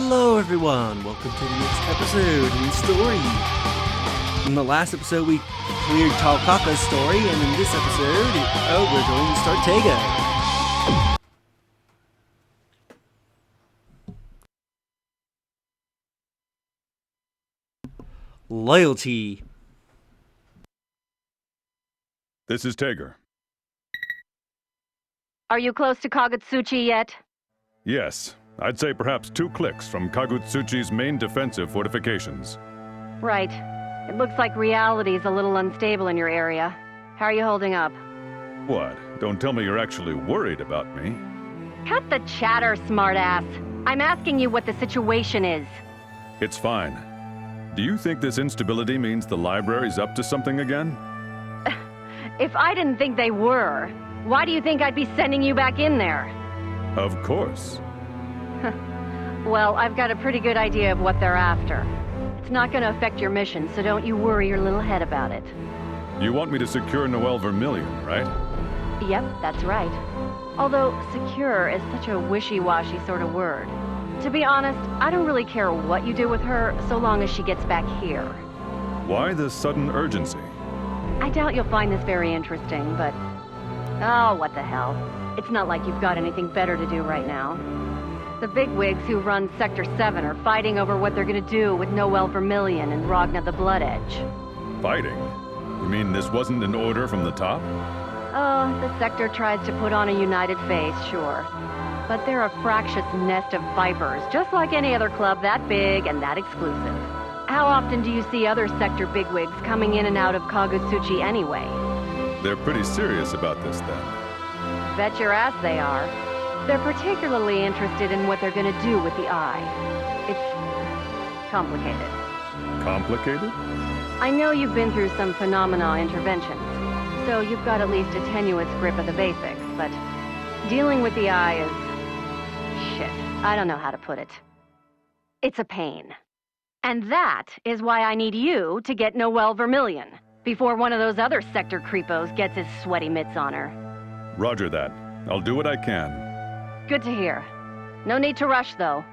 Hello everyone, welcome to the next episode in the story. In the last episode we cleared Talkaka's story, and in this episode, we're going to start Tega. Loyalty. This is Tager. Are you close to Kagutsuchi yet? Yes, I'd say perhaps 2 clicks from Kagutsuchi's main defensive fortifications. Right. It looks like reality's a little unstable in your area. How are you holding up? What? Don't tell me you're actually worried about me. Cut the chatter, smartass. I'm asking you what the situation is. It's fine. Do you think this instability means the library's up to something again? If I didn't think they were, why do you think I'd be sending you back in there? Of course. Well, I've got a pretty good idea of what they're after. It's not going to affect your mission, so don't you worry your little head about it. You want me to secure Noel Vermillion, right? Yep, that's right. Although, secure is such a wishy-washy sort of word. To be honest, I don't really care what you do with her, so long as she gets back here. Why the sudden urgency? I doubt you'll find this very interesting, but... oh, what the hell. It's not like you've got anything better to do right now. The bigwigs who run Sector 7 are fighting over what they're gonna do with Noel Vermillion and Ragna the Blood Edge. Fighting? You mean this wasn't an order from the top? Oh, the sector tries to put on a united face, sure. But they're a fractious nest of vipers, just like any other club that big and that exclusive. How often do you see other sector bigwigs coming in and out of Kagutsuchi anyway? They're pretty serious about this then. Bet your ass they are. They're particularly interested in what they're gonna do with the eye. It's complicated. Complicated? I know you've been through some phenomena interventions, so you've got at least a tenuous grip of the basics, but dealing with the eye is... shit, I don't know how to put it. It's a pain. And that is why I need you to get Noel Vermillion, before one of those other sector creepos gets his sweaty mitts on her. Roger that. I'll do what I can. Good to hear. No need to rush, though.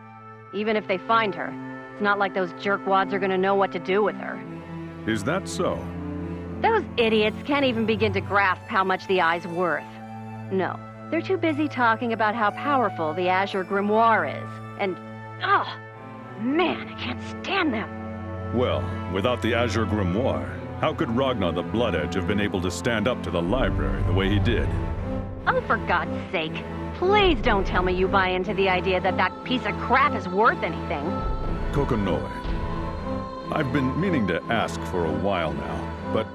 Even if they find her, it's not like those jerkwads are gonna know what to do with her. Is that so? Those idiots can't even begin to grasp how much the eye's worth. No, they're too busy talking about how powerful the Azure Grimoire is, and... oh, man, I can't stand them. Well, without the Azure Grimoire, how could Ragna the Blood Edge have been able to stand up to the library the way he did? Oh, for God's sake. Please don't tell me you buy into the idea that that piece of crap is worth anything. Kokonoe, I've been meaning to ask for a while now, but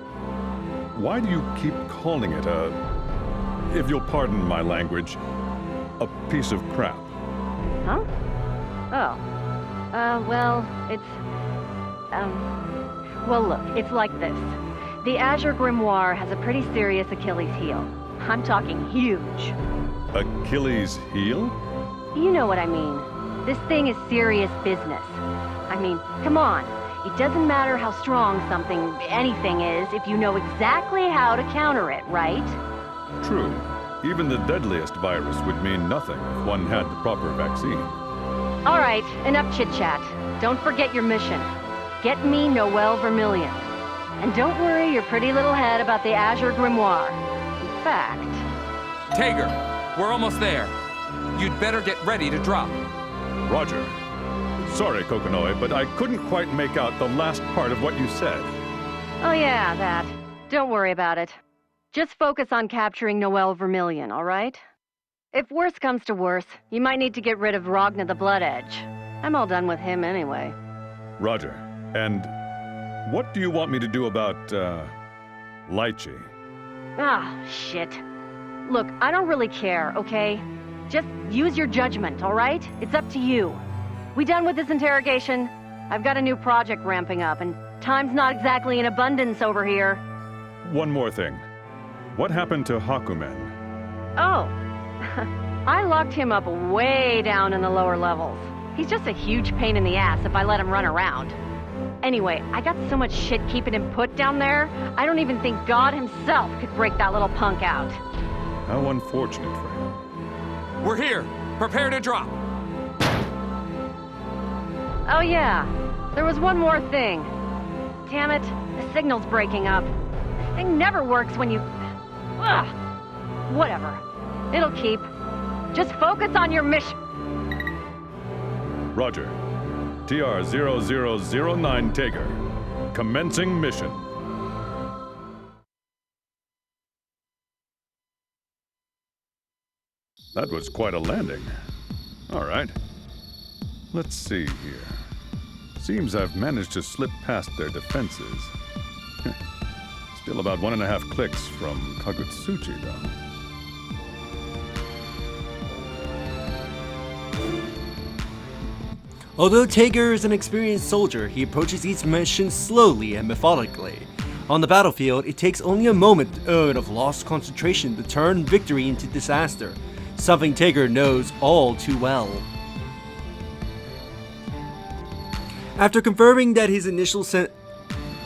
why do you keep calling it if you'll pardon my language, a piece of crap? Huh? Oh. Well, it's... well, look, it's like this. The Azure Grimoire has a pretty serious Achilles heel. I'm talking huge. Achilles heel? You know what I mean. This thing is serious business. I mean, come on. It doesn't matter how strong anything is, if you know exactly how to counter it, right? True. Even the deadliest virus would mean nothing if one had the proper vaccine. All right, enough chit-chat. Don't forget your mission. Get me Noel Vermillion. And don't worry your pretty little head about the Azure Grimoire. In fact... Tager, we're almost there. You'd better get ready to drop. Roger. Sorry, Kokonoe, but I couldn't quite make out the last part of what you said. Oh yeah, that. Don't worry about it. Just focus on capturing Noel Vermillion, all right? If worse comes to worse, you might need to get rid of Ragna the Blood Edge. I'm all done with him anyway. Roger. And what do you want me to do about, Lychee? Ah, shit. Look, I don't really care, okay? Just use your judgment, all right? It's up to you. We done with this interrogation? I've got a new project ramping up, and time's not exactly in abundance over here. One more thing. What happened to Hakumen? Oh. I locked him up way down in the lower levels. He's just a huge pain in the ass if I let him run around. Anyway, I got so much shit keeping him put down there, I don't even think God himself could break that little punk out. How unfortunate for him. We're here. Prepare to drop. Oh yeah, there was one more thing. Damn it, the signal's breaking up. This thing never works when you... Ugh. Whatever. It'll keep. Just focus on your mission. Roger. TR-0009 Tager. Commencing mission. That was quite a landing. All right. Let's see here. Seems I've managed to slip past their defenses. Still about 1.5 clicks from Kagutsuchi, though. Although Tager is an experienced soldier, he approaches each mission slowly and methodically. On the battlefield, it takes only a moment of lost concentration to turn victory into disaster, something Tager knows all too well. After confirming that his initial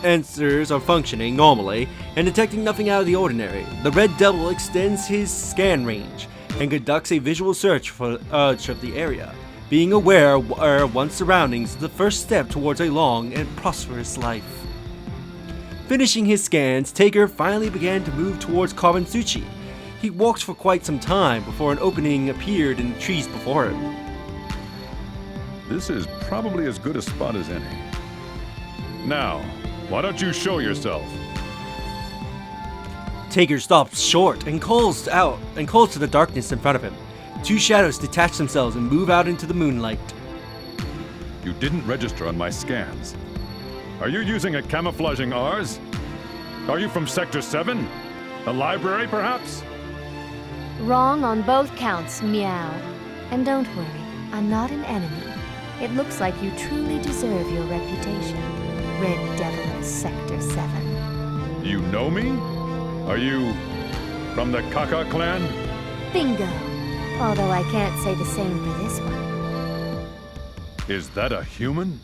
sensors are functioning normally and detecting nothing out of the ordinary, the Red Devil extends his scan range and conducts a visual search for of the area. Being aware of one's surroundings is the first step towards a long and prosperous life. Finishing his scans, Tager finally began to move towards Kagutsuchi. He walked for quite some time before an opening appeared in the trees before him. This is probably as good a spot as any. Now, why don't you show yourself? Tager stops short and calls to the darkness in front of him. Two shadows detach themselves and move out into the moonlight. You didn't register on my scans. Are you using a camouflaging Rs? Are you from Sector 7? A library, perhaps? Wrong on both counts, meow. And don't worry, I'm not an enemy. It looks like you truly deserve your reputation. Red Devil of Sector 7. You know me? Are you from the Kaka clan? Bingo! Although I can't say the same for this one. Is that a human?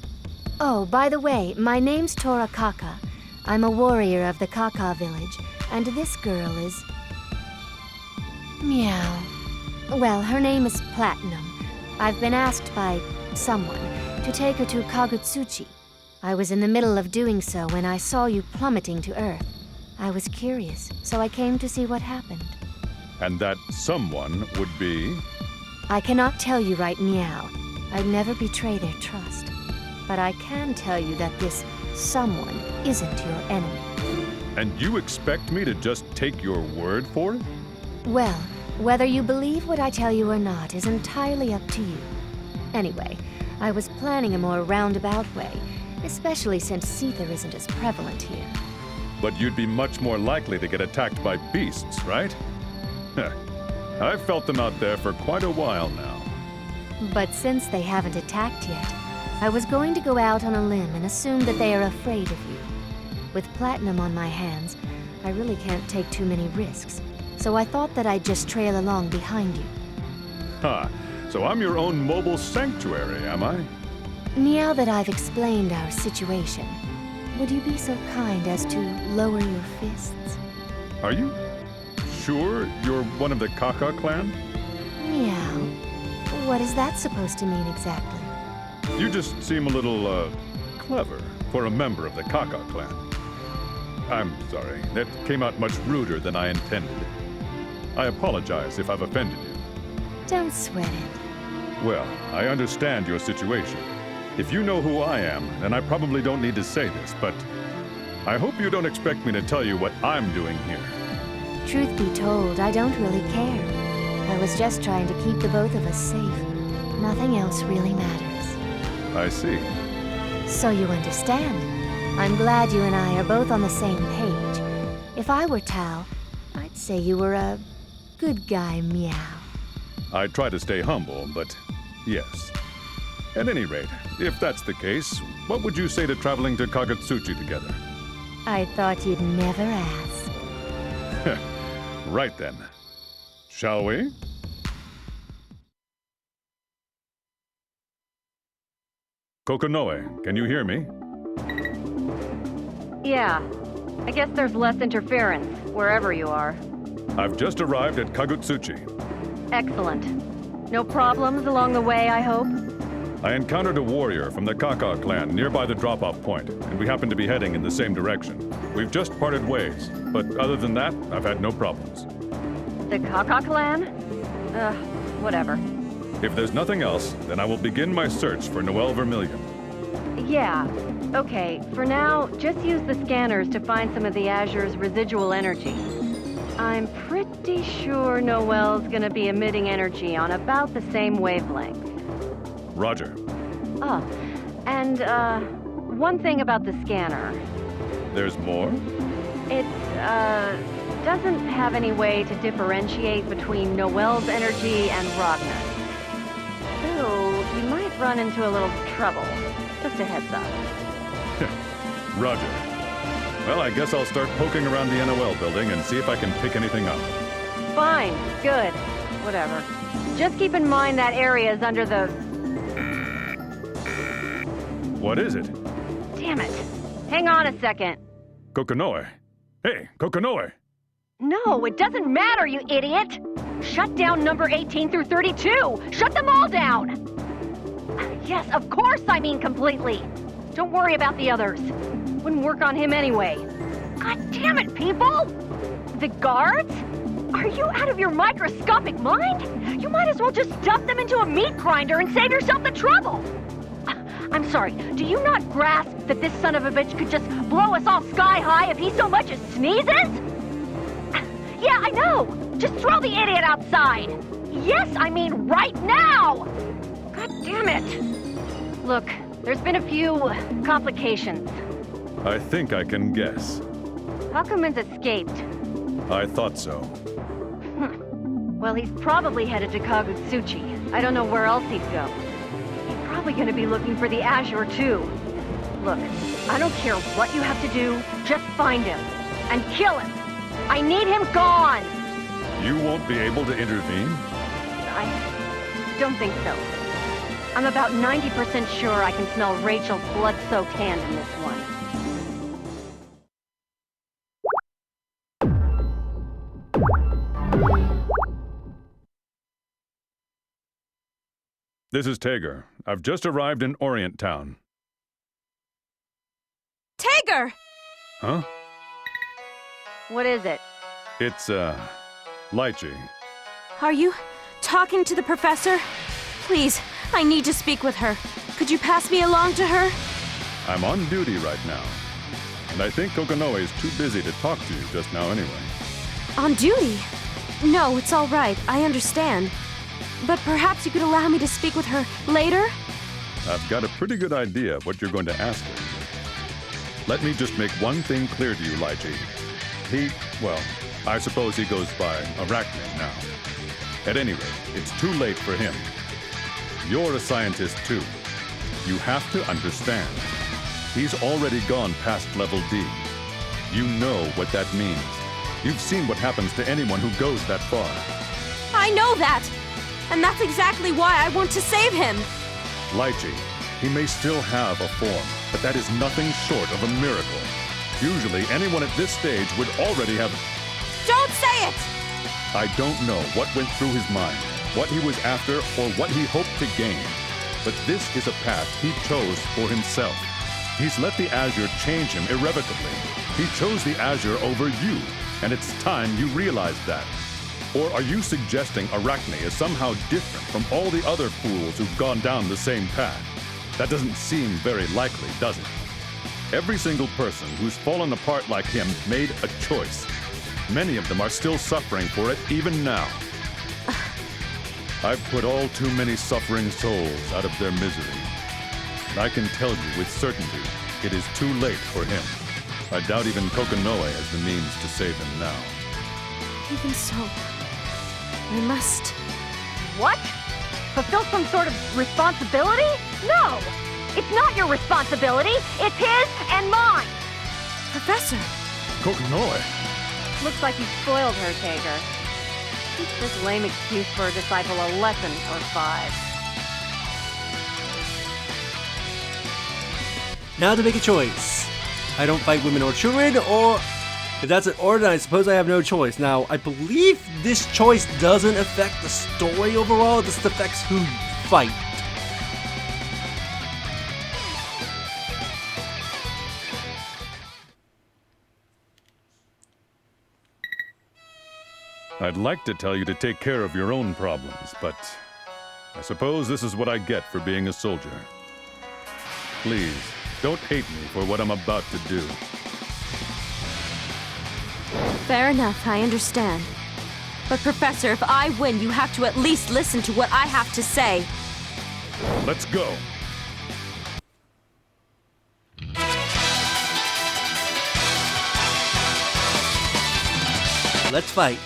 Oh, by the way, my name's Tora Kaka. I'm a warrior of the Kaka village, and this girl is... Meow. Well, her name is Platinum. I've been asked by someone to take her to Kagutsuchi. I was in the middle of doing so when I saw you plummeting to Earth. I was curious, so I came to see what happened. And that someone would be? I cannot tell you right meow. I'd never betray their trust. But I can tell you that this someone isn't your enemy. And you expect me to just take your word for it? Well, whether you believe what I tell you or not is entirely up to you. Anyway, I was planning a more roundabout way, especially since Seether isn't as prevalent here. But you'd be much more likely to get attacked by beasts, right? I've felt them out there for quite a while now. But since they haven't attacked yet, I was going to go out on a limb and assume that they are afraid of you. With Platinum on my hands, I really can't take too many risks, so I thought that I'd just trail along behind you. Ha! So I'm your own mobile sanctuary, am I? Now that I've explained our situation, would you be so kind as to lower your fists? Are you sure you're one of the Kaka clan? Meow. What is that supposed to mean exactly? You just seem a little, clever for a member of the Kaka clan. I'm sorry, that came out much ruder than I intended. I apologize if I've offended you. Don't sweat it. Well, I understand your situation. If you know who I am, then I probably don't need to say this, but I hope you don't expect me to tell you what I'm doing here. Truth be told, I don't really care. I was just trying to keep the both of us safe. Nothing else really matters. I see. So you understand. I'm glad you and I are both on the same page. If I were Tal, I'd say you were a good guy, meow. I try to stay humble, but yes. At any rate, if that's the case, what would you say to traveling to Kagutsuchi together? I thought you'd never ask. Right then. Shall we? Kokonoe, can you hear me? Yeah. I guess there's less interference, wherever you are. I've just arrived at Kagutsuchi. Excellent. No problems along the way, I hope? I encountered a warrior from the Kaka clan nearby the drop-off point, and we happen to be heading in the same direction. We've just parted ways, but other than that, I've had no problems. The Kaka clan? Whatever. If there's nothing else, then I will begin my search for Noel Vermillion. Yeah. Okay, for now, just use the scanners to find some of the Azure's residual energy. I'm pretty sure Noel's gonna be emitting energy on about the same wavelength. Roger. Oh, and, one thing about the scanner. There's more? It, doesn't have any way to differentiate between Noel's energy and Ragnar's. So, you might run into a little trouble. Just a heads up. Roger. Well, I guess I'll start poking around the NOL building and see if I can pick anything up. Fine. Good. Whatever. Just keep in mind that area is under the... What is it? Damn it. Hang on a second. Kokonoe. Hey, Kokonoe! No, it doesn't matter, you idiot! Shut down number 18 through 32! Shut them all down! Yes, of course I mean completely! Don't worry about the others. Wouldn't work on him anyway. God damn it, people! The guards? Are you out of your microscopic mind? You might as well just stuff them into a meat grinder and save yourself the trouble! I'm sorry, do you not grasp that this son of a bitch could just blow us all sky high if he so much as sneezes? Yeah, I know! Just throw the idiot outside! Yes, I mean right now! God damn it! Look, there's been a few complications. I think I can guess. Hakumen's escaped. I thought so. Well, he's probably headed to Kagutsuchi. I don't know where else he'd go. He's probably gonna be looking for the Azure too. Look, I don't care what you have to do, just find him. And kill him! I need him gone! You won't be able to intervene? I don't think so. I'm about 90% sure I can smell Rachel's blood-soaked hand in this one. This is Tager. I've just arrived in Orient Town. Tager! Huh? What is it? It's, Lychee. Are you talking to the professor? Please, I need to speak with her. Could you pass me along to her? I'm on duty right now. And I think Kokonoe is too busy to talk to you just now anyway. On duty? No, it's all right. I understand. But perhaps you could allow me to speak with her later? I've got a pretty good idea of what you're going to ask her. Let me just make one thing clear to you, Lychee. Well, I suppose he goes by Arachne now. At any rate, it's too late for him. You're a scientist too. You have to understand. He's already gone past level D. You know what that means. You've seen what happens to anyone who goes that far. I know that! And that's exactly why I want to save him! Lychee, he may still have a form, but that is nothing short of a miracle. Usually, anyone at this stage would already have... Don't say it! I don't know what went through his mind, what he was after, or what he hoped to gain. But this is a path he chose for himself. He's let the Azure change him irrevocably. He chose the Azure over you, and it's time you realized that. Or are you suggesting Arachne is somehow different from all the other fools who've gone down the same path? That doesn't seem very likely, does it? Every single person who's fallen apart like him made a choice. Many of them are still suffering for it even now. I've put all too many suffering souls out of their misery. And I can tell you with certainty, it is too late for him. I doubt even Kokonoe has the means to save him now. Even so, I must... What? Fulfill some sort of responsibility? No! It's not your responsibility! It's his and mine! Professor! Kokonoe! Looks like you spoiled her, Tager. Teach this lame excuse for a disciple a lesson or 5. Now to make a choice. I don't fight women or children, or if that's an order, then I suppose I have no choice. Now, I believe this choice doesn't affect the story overall, it just affects who you fight. I'd like to tell you to take care of your own problems, but I suppose this is what I get for being a soldier. Please, don't hate me for what I'm about to do. Fair enough, I understand. But Professor, if I win, you have to at least listen to what I have to say. Let's go. Let's fight.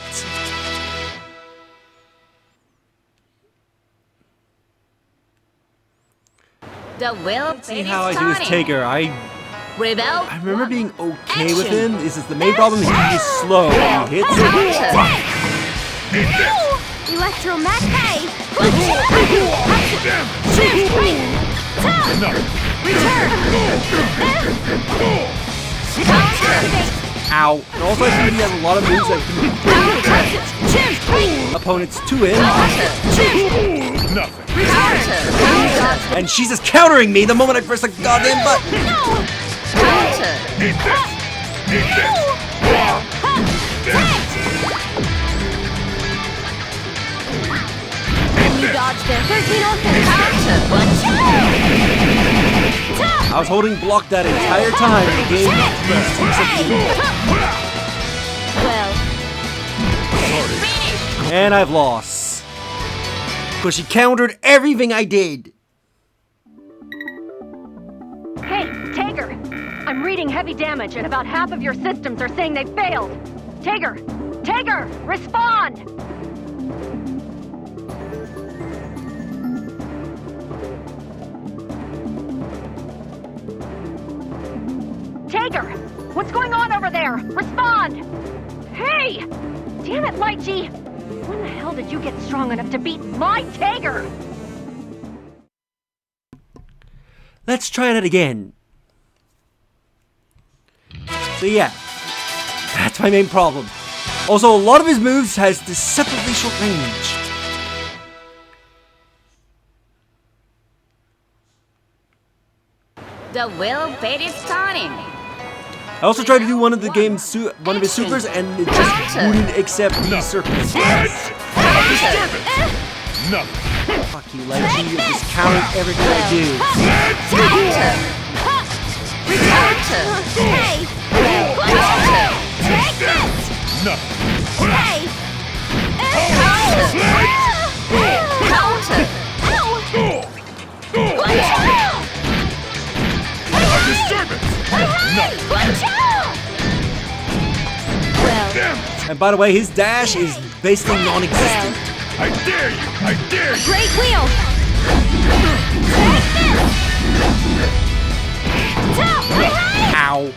The will See how I do with Tager. I Rebel. remember being okay with him. This is the main problem. He's slow. He hits it. Electromagnet! Ow. And also I think he has a lot of moves that can put opponents to him. Nothing. And she's just countering me the moment I press the goddamn button. Eat this. Eat this. Can you dodge their 13 offense? I was holding block that entire time. The game Well, and I've lost. Because she countered everything I did. Hey, Tager! I'm reading heavy damage, and about half of your systems are saying they failed. Tager! Tager! Respond! Tager! What's going on over there? Respond! Hey! Damn it, Lychee! When the hell did you get strong enough to beat my Tager? Let's try that again. So yeah, that's my main problem. Also, a lot of his moves has deceptively short range. The will bait is starting. I also tried to do one of the game's one of his supers, and it just wouldn't accept these circumstances. Nothing. Fuck you, Lychee. You're just countering everything I do. hey! Take this! Nothing. Hey! Disturbance. Nothing. And by the way, his dash is basically non-existent. I dare you. I dare you. Great wheel! Ow.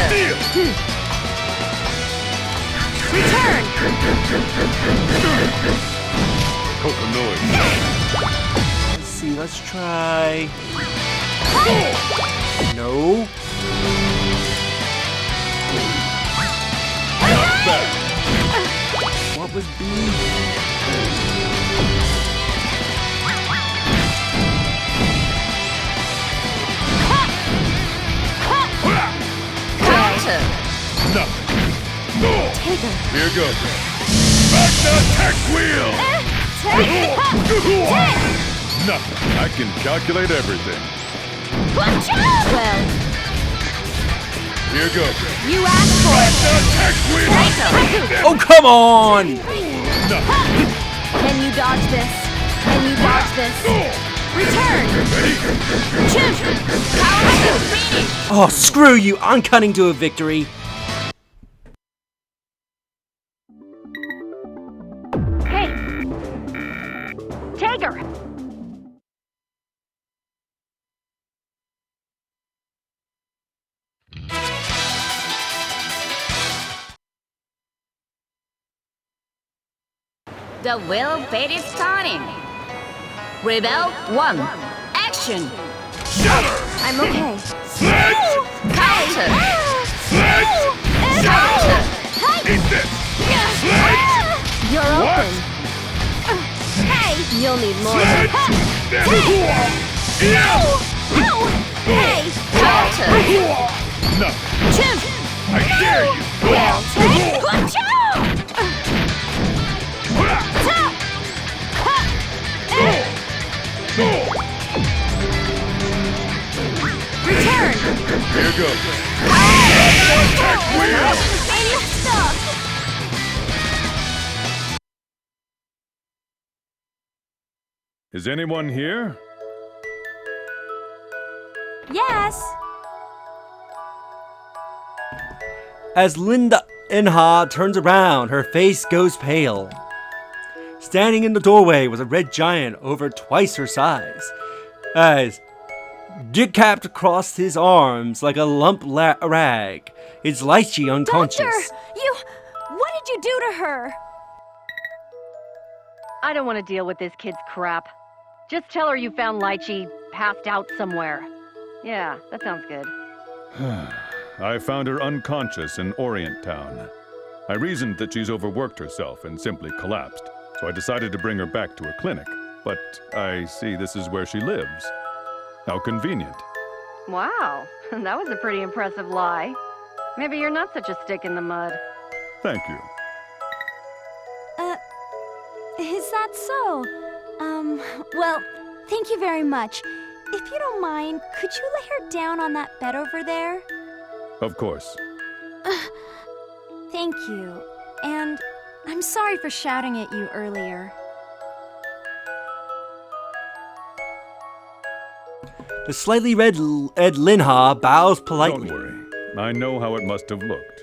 Steel. Return! Coconoid. Let's see, let's try... No. What was B? Nothing. Tager! Here goes. Back the tech wheel. Nothing. I can calculate everything. Well, Here goes. you asked for Back it! the tech wheel. Oh, come on! Nothing. Can you dodge this? Can you dodge this? Return! Oh, screw you! I'm cutting to a victory. Hey! Tager! The will bait is starting. Rebel 1. Action. Shatter. I'm okay. Sledge. Counter. Sledge. Shatter. Eat this. Sledge. You're What? open. Hey! You'll need more than... Yeah. Hey! Counter. Nothing. I dare you! Well, Return! Here goes. Maniac stuff! Is anyone here? Yes. As Linda Inha turns around, her face goes pale. Standing in the doorway was a red giant over twice her size. As Dick-capped across his arms like a lump rag, is Lychee unconscious. Doctor, what did you do to her? I don't want to deal with this kid's crap. Just tell her you found Lychee passed out somewhere. Yeah, that sounds good. I found her unconscious in Orient Town. I reasoned that she's overworked herself and simply collapsed, so I decided to bring her back to a clinic. But I see this is where she lives. How convenient. Wow, that was a pretty impressive lie. Maybe you're not such a stick in the mud. Thank you. Is that so? Well, thank you very much. If you don't mind, could you lay her down on that bed over there? Of course. Thank you. And I'm sorry for shouting at you earlier. The slightly red Ed Linha bows politely. Don't worry. I know how it must have looked.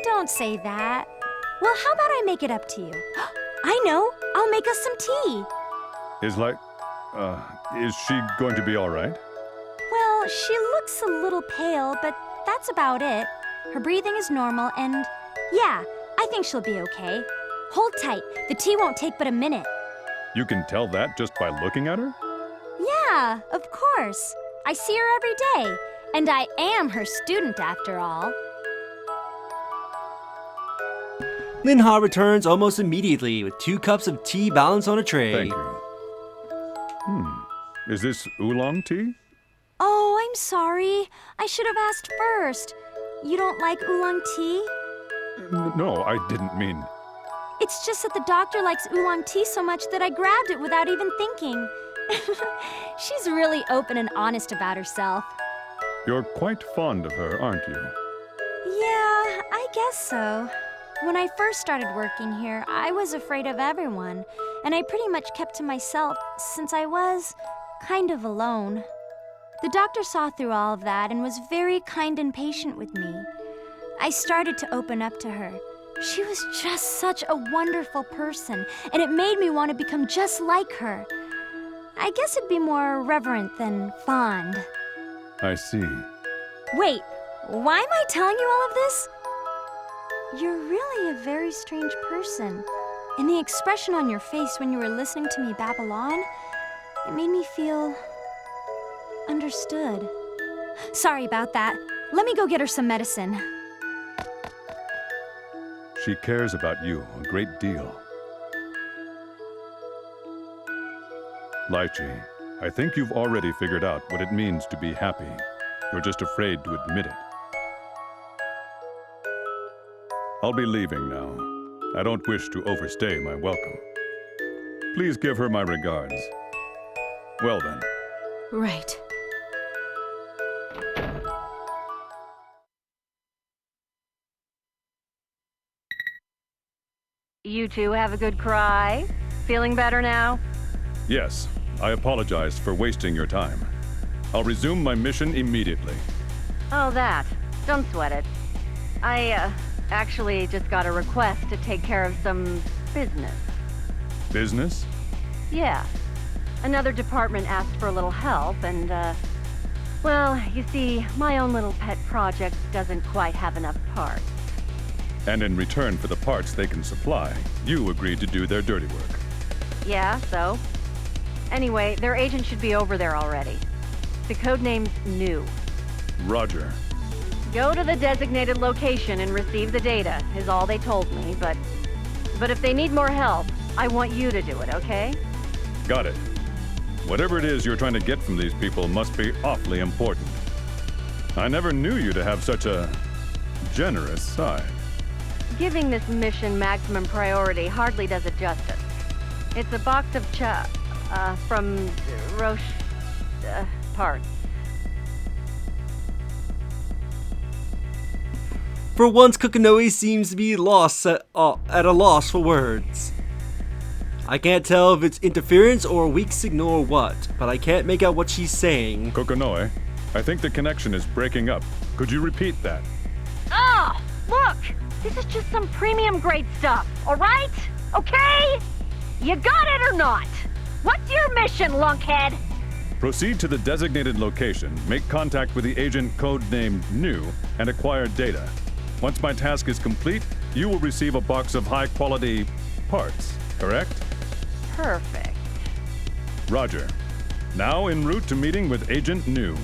Don't say that. Well, how about I make it up to you? I know. I'll make us some tea. Is she going to be all right? Well, she looks a little pale, but that's about it. Her breathing is normal, and yeah, I think she'll be okay. Hold tight. The tea won't take but a minute. You can tell that just by looking at her? Yeah, of course. I see her every day, and I am her student after all. Linha returns almost immediately with 2 cups of tea balanced on a tray. Thank you. Is this oolong tea? Oh, I'm sorry. I should have asked first. You don't like oolong tea? No, I didn't mean... It's just that the doctor likes oolong tea so much that I grabbed it without even thinking. She's really open and honest about herself. You're quite fond of her, aren't you? Yeah, I guess so. When I first started working here, I was afraid of everyone, and I pretty much kept to myself since I was kind of alone. The doctor saw through all of that and was very kind and patient with me. I started to open up to her. She was just such a wonderful person, and it made me want to become just like her. I guess it'd be more reverent than fond. I see. Wait, why am I telling you all of this? You're really a very strange person. And the expression on your face when you were listening to me babble on, it made me feel understood. Sorry about that. Let me go get her some medicine. She cares about you a great deal. Lychee, I think you've already figured out what it means to be happy. You're just afraid to admit it. I'll be leaving now. I don't wish to overstay my welcome. Please give her my regards. Well then. Right. You two have a good cry? Feeling better now? Yes, I apologize for wasting your time. I'll resume my mission immediately. Oh, that. Don't sweat it. I, actually just got a request to take care of some business. Business? Yeah. Another department asked for a little help, and, well, you see, my own little pet project doesn't quite have enough parts. And in return for the parts they can supply, you agreed to do their dirty work. Yeah, so? Anyway, their agent should be over there already. The codename's New. Roger. Go to the designated location and receive the data, is all they told me, but if they need more help, I want you to do it, okay? Got it. Whatever it is you're trying to get from these people must be awfully important. I never knew you to have such a generous side. Giving this mission maximum priority hardly does it justice. It's a box of from Roche parts. For once, Kokonoe seems to be lost at a loss for words. I can't tell if it's interference or a weak signal or what, but I can't make out what she's saying. Kokonoe, I think the connection is breaking up. Could you repeat that? Oh, look! This is just some premium grade stuff, alright? Okay? You got it or not? What's your mission, lunkhead? Proceed to the designated location, make contact with the agent codenamed New, and acquire data. Once my task is complete, you will receive a box of high-quality parts, correct? Perfect. Roger. Now en route to meeting with Agent New.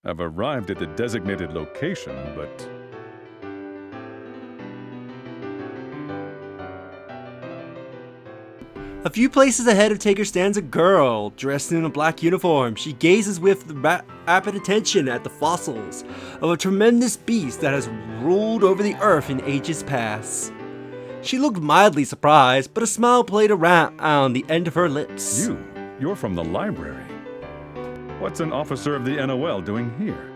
I've arrived at the designated location, but... A few places ahead of Taker stands a girl, dressed in a black uniform. She gazes with rapid attention at the fossils of a tremendous beast that has ruled over the earth in ages past. She looked mildly surprised, but a smile played around the end of her lips. You're from the library. What's an officer of the NOL doing here?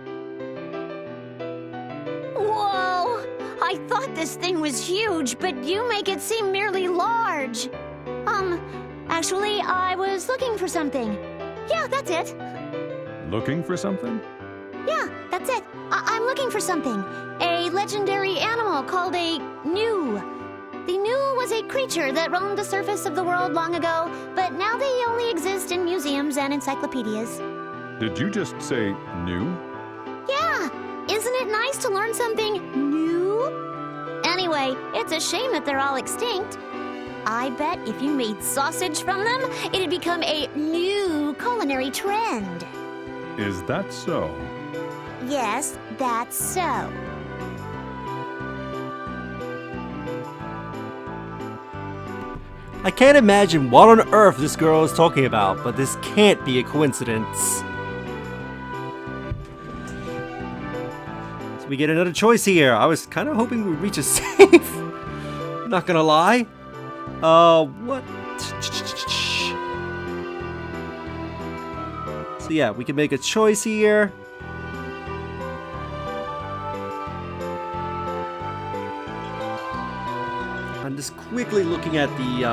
Whoa! I thought this thing was huge, but you make it seem merely large. Actually, I was looking for something. Yeah, that's it. Looking for something? Yeah, that's it. I'm looking for something. A legendary animal called a Gnu. The Gnu was a creature that roamed the surface of the world long ago, but now they only exist in museums and encyclopedias. Did you just say new? Yeah, isn't it nice to learn something new? Anyway, it's a shame that they're all extinct. I bet if you made sausage from them, it'd become a new culinary trend. Is that so? Yes, that's so. I can't imagine what on earth this girl is talking about, but this can't be a coincidence. So we get another choice here. I was kind of hoping we'd reach a safe. Not gonna lie. What? So yeah, we can make a choice here. I'm just quickly looking at the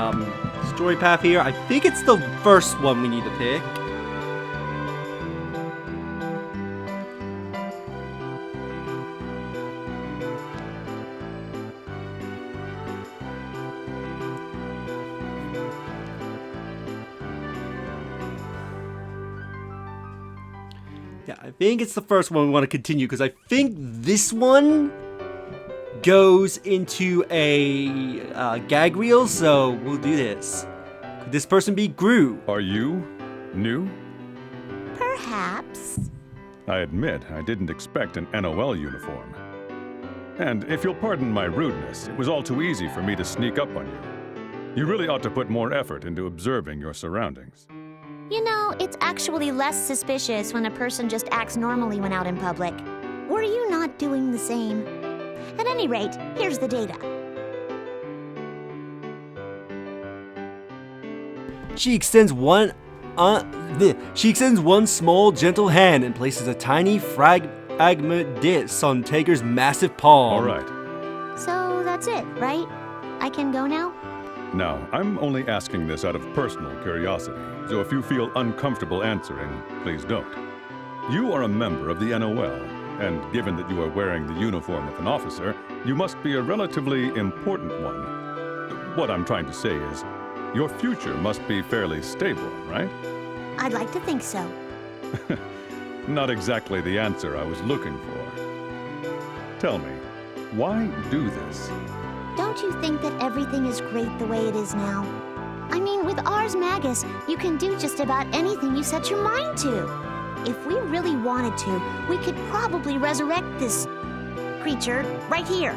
story path here. I think it's the first one we need to pick. Yeah, I think it's the first one we want to continue because I think this one goes into a gag reel, so we'll do this. Could this person be Gru? Are you new? Perhaps. I admit I didn't expect an NOL uniform. And if you'll pardon my rudeness, it was all too easy for me to sneak up on you. You really ought to put more effort into observing your surroundings. You know, it's actually less suspicious when a person just acts normally when out in public. Were you not doing the same? At any rate, here's the data. She extends one small, gentle hand and places a tiny fragment disc on Tager's massive palm. All right. So that's it, right? I can go now? Now, I'm only asking this out of personal curiosity, so if you feel uncomfortable answering, please don't. You are a member of the NOL, and given that you are wearing the uniform of an officer, you must be a relatively important one. What I'm trying to say is, your future must be fairly stable, right? I'd like to think so. Not exactly the answer I was looking for. Tell me, why do this? Don't you think that everything is great the way it is now? I mean, with Ars Magus, you can do just about anything you set your mind to. If we really wanted to, we could probably resurrect this creature right here.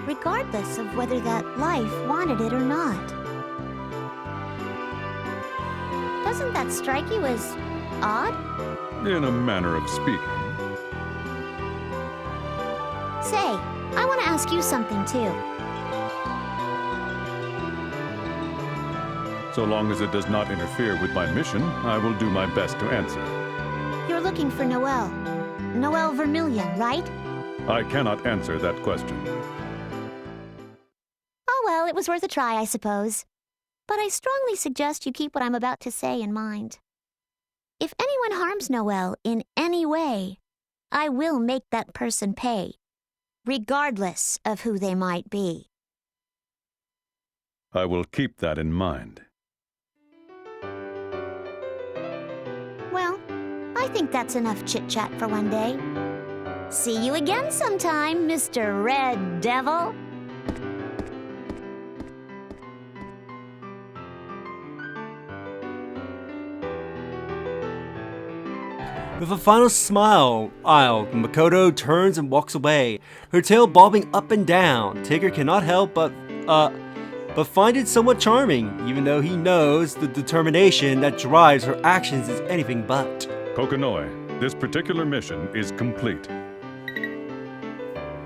Regardless of whether that life wanted it or not. Doesn't that strike you as odd? In a manner of speaking. Say, I want to ask you something too. So long as it does not interfere with my mission, I will do my best to answer. You're looking for Noel. Noel Vermillion, right? I cannot answer that question. Oh well, it was worth a try, I suppose. But I strongly suggest you keep what I'm about to say in mind. If anyone harms Noel in any way, I will make that person pay, regardless of who they might be. I will keep that in mind. Well, I think that's enough chit-chat for one day. See you again sometime, Mr. Red Devil. With a final smile, Makoto turns and walks away, her tail bobbing up and down. Tigger cannot help but find it somewhat charming, even though he knows the determination that drives her actions is anything but. Kokonoi, this particular mission is complete.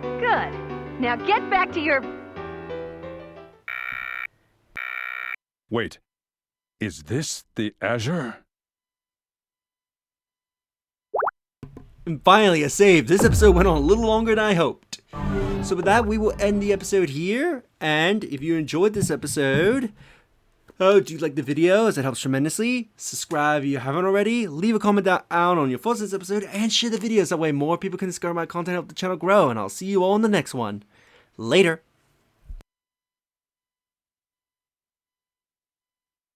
Good. Now get back to your... Wait, is this the Azure? And finally, a save. This episode went on a little longer than I hoped. So with that, we will end the episode here. And if you enjoyed this episode, do you like the video, as it helps tremendously? Subscribe if you haven't already. Leave a comment down on your thoughts on this episode. And share the videos. That way more people can discover my content and help the channel grow. And I'll see you all in the next one. Later.